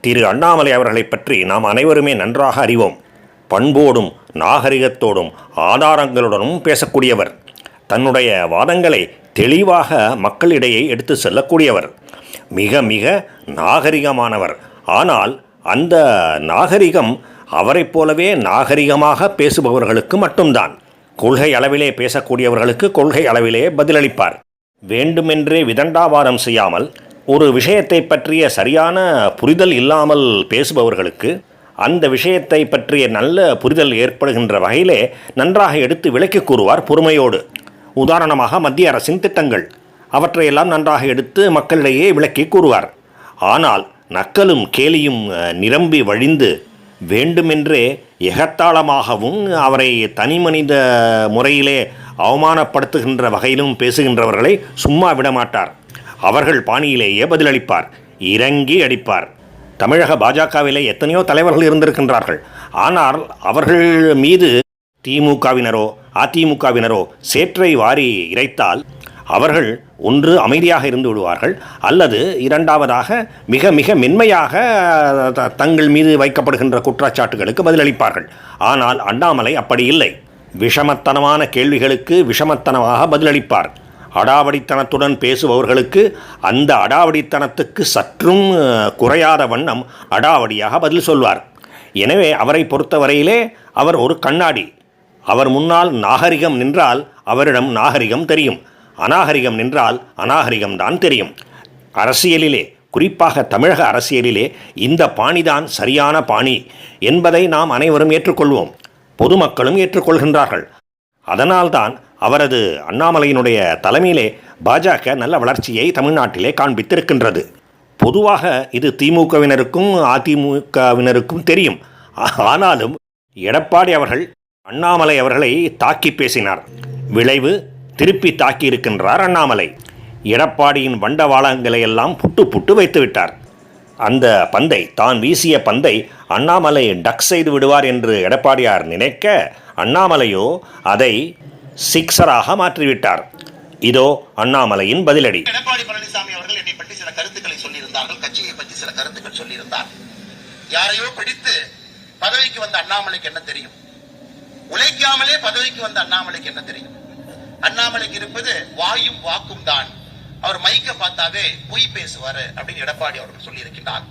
திரு அண்ணாமலை அவர்களை பற்றி நாம் அனைவருமே நன்றாக அறிவோம். பண்போடும் நாகரிகத்தோடும் ஆதாரங்களுடனும் பேசக்கூடியவர். தன்னுடைய வாதங்களை தெளிவாக மக்களிடையே எடுத்து செல்லக்கூடியவர். மிக மிக நாகரிகமானவர். ஆனால் அந்த நாகரிகம் அவரைப் போலவே நாகரிகமாக பேசுபவர்களுக்கு மட்டும்தான். கொள்கை அளவிலே பேசக்கூடியவர்களுக்கு கொள்கை அளவிலே பதிலளிப்பார். வேண்டுமென்றே விதண்டாவாதம் செய்யாமல் ஒரு விஷயத்தை பற்றிய சரியான புரிதல் இல்லாமல் பேசுபவர்களுக்கு அந்த விஷயத்தை பற்றிய நல்ல புரிதல் ஏற்படுகின்ற வகையிலே நன்றாக எடுத்து விளக்கி கூறுவார் பொறுமையோடு. உதாரணமாக மத்திய அரசின் திட்டங்கள் அவற்றையெல்லாம் நன்றாக எடுத்து மக்களிடையே விளக்கி கூறுவார். ஆனால் நக்கலும் கேலியும் நிரம்பி வழிந்து வேண்டுமென்றே எகத்தாளமாகவும் அவரை தனி மனித முறையிலே அவமானப்படுத்துகின்ற வகையிலும் பேசுகின்றவர்களை சும்மா விடமாட்டார். அவர்கள் பாணியிலேயே பதிலளிப்பார். இறங்கி அடிப்பார். தமிழக பாஜகவிலே எத்தனையோ தலைவர்கள் இருந்திருக்கின்றார்கள். ஆனால் அவர்கள் மீது திமுகவினரோ அதிமுகவினரோ சேற்றை வாரி இறைத்தால் அவர்கள் ஒன்று அமைதியாக இருந்து விடுவார்கள், அல்லது இரண்டாவதாக மிக மிக மென்மையாக தங்கள் மீது வைக்கப்படுகின்ற குற்றச்சாட்டுகளுக்கு பதிலளிப்பார்கள். ஆனால் அண்ணாமலை அப்படி இல்லை. விஷமத்தனமான கேள்விகளுக்கு விஷமத்தனமாக பதிலளிப்பார். அடாவடித்தனத்துடன் பேசுபவர்களுக்கு அந்த அடாவடித்தனத்துக்கு சற்றும் குறையாத வண்ணம் அடாவடியாக பதில் சொல்வார். எனவே அவரை பொறுத்தவரையிலே அவர் ஒரு கண்ணாடி. அவர் முன்னால் நாகரிகம் நின்றால் அவரிடம் நாகரிகம் தெரியும், அநாகரிகம் நின்றால் அநாகரிகம்தான் தெரியும். அரசியலிலே, குறிப்பாக தமிழக அரசியலிலே இந்த பாணிதான் சரியான பாணி என்பதை நாம் அனைவரும் ஏற்றுக்கொள்வோம். பொதுமக்களும் ஏற்றுக்கொள்கின்றார்கள். அதனால்தான் அவரது அண்ணாமலையினுடைய தலைமையிலே பாஜக நல்ல வளர்ச்சியை தமிழ்நாட்டிலே காண்பித்திருக்கின்றது. பொதுவாக இது திமுகவினருக்கும் அதிமுகவினருக்கும் தெரியும். ஆனாலும் எடப்பாடி அவர்கள் அண்ணாமலை அவர்களை தாக்கி பேசினார். விளைவு திருப்பி தாக்கி இருக்கின்றார் அண்ணாமலை. எடப்பாடியின் வண்டவாளங்களை எல்லாம் புட்டு புட்டு வைத்து விட்டார். அந்த பந்தை, தான் வீசிய பந்தை அண்ணாமலை டக் செய்து விடுவார் என்று எடப்பாடியார் நினைக்க, அண்ணாமலையோ அதை சிக்ஸராக மாற்றிவிட்டார். இதோ அண்ணாமலையின் பதிலடி. எடப்பாடி பழனிசாமி அவர்கள் என்னை பற்றி சில கருத்துக்களை சொல்லியிருந்தார்கள், கட்சியை பற்றி சில கருத்துக்கள் சொல்லியிருந்தார். யாரையோ பிடித்து பதவிக்கு வந்த அண்ணாமலைக்கு என்ன தெரியும்? உழைக்காமலே பதவிக்கு வந்த அண்ணாமலைக்கு என்ன தெரியும்? அண்ணாமலைக்கு இருப்பது வாயும் வாக்கும் தான். அவர் மைக்க பார்த்தாவே பொய் பேசுவாரு அப்படின்னு எடப்பாடி அவர்கள் சொல்லி இருக்கின்றார்.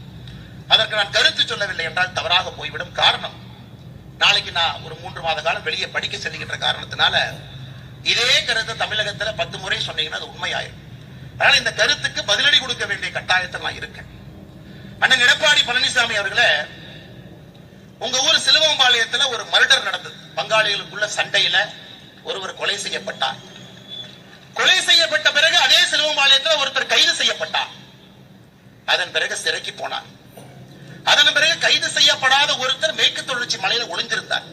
அதற்கு நான் கருத்து சொல்லவில்லை என்றால் தவறாக போய்விடும். காரணம், நாளைக்கு நான் ஒரு 3 மாத காலம் வெளியே படிக்க செல்கின்ற காரணத்தினால இதே கருத்தை தமிழகத்துல 10 முறை சொன்னீங்கன்னா அது உண்மையாயிரும். அதனால இந்த கருத்துக்கு பதிலடி கொடுக்க வேண்டிய கட்டாயத்தில் நான் இருக்கேன். அண்ணன் எடப்பாடி பழனிசாமி அவர்களே, உங்க ஊர் சிலுவம்பாளையத்துல ஒரு மர்டர் நடந்தது. பங்காளிகளுக்குள்ள சண்டையில ஒருவர் கொலை செய்யப்பட்டார். கொலை செய்யப்பட்ட பிறகு அதே சிலுவம்பாளையத்தில் ஒருத்தர் கைது செய்யப்பட்டார். அதன் பிறகு சிறைக்கு போனார். அதன் பிறகு கைது செய்யப்படாத ஒருத்தர் மேற்கு தொடர்ச்சி மலையில ஒளிந்திருந்தார்.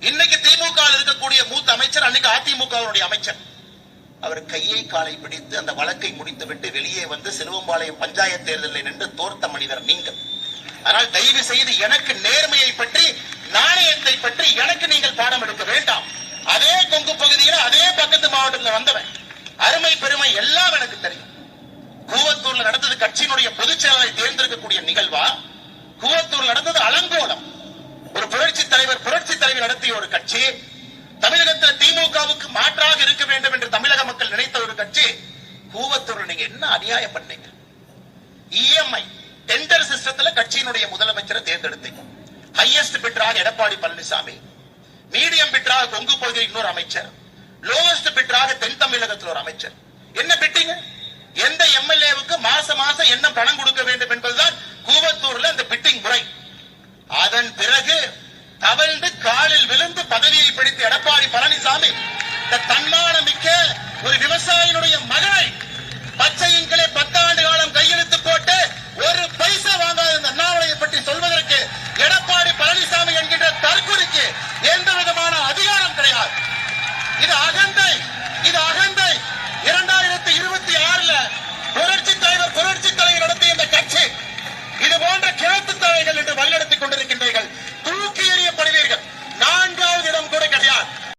இன்னைக்கு திமுக இருக்கக்கூடிய மூத்த அமைச்சர், அன்னைக்கு அதிமுகவுடைய அமைச்சர், அவர் கையை காலை பிடித்து அந்த வழக்கை முடித்து விட்டு வெளியே வந்து சிலுவம்பாளையம் பஞ்சாயத்து தேர்தலில் நின்று தோர்த்த மனிதர் நீங்கள். ஆனால் தயவு செய்து எனக்கு நேர்மையை பற்றி, நாணயத்தை பற்றி எனக்கு நீங்கள் பாடம் எடுக்க வேண்டாம். அதே கொங்கு பகுதியில் அதே பக்கத்து மாவட்டத்தில் வந்தவன், அருமை பெருமை எல்லாம் எனக்கு தெரியும். கூவத்தூர்ல நடந்தது கட்சியினுடைய பொதுச் செயலாளரை தேர்ந்தெடுக்கக்கூடிய நிகழ்வா? கூவத்தூர் நடந்தது அலங்கோலம். ஒரு புரட்சி தலைவர் நடத்திய ஒரு கட்சி, தமிழகத்தில் திமுகவுக்கு மாற்றாக இருக்க வேண்டும் என்று தமிழக மக்கள் நினைத்த ஒரு கட்சி. கூவத்தூர்ல நீங்க என்ன அநியாயம் பண்ணீங்க? இஎம்ஐ டெண்டர் சிஸ்டத்துல கட்சியினுடைய முதலமைச்சரை தேர்ந்தெடுத்தீங்க. ஹையஸ்ட் பிட்டராக எடப்பாடி பழனிசாமி, மீடியம் பிட்டராக கொங்கு பகுதியில் இன்னொரு அமைச்சர், லோவஸ்ட் பிட்டராக தென் தமிழகத்தில் ஒரு அமைச்சர். என்ன பிட்டிங்க? எந்த எம்எல்ஏவுக்கு மாசம் என்ன பணம் கொடுக்க வேண்டும் என்பதுதான் கூவத்தூர்ல அந்த பிட்டிங் முறை. அதன் பிறகு தவழ்ந்து காலில் விழுந்து பதவியை பிடித்த எடப்பாடி பழனிசாமி தன்மான மிக்க ஒரு விவசாயினுடைய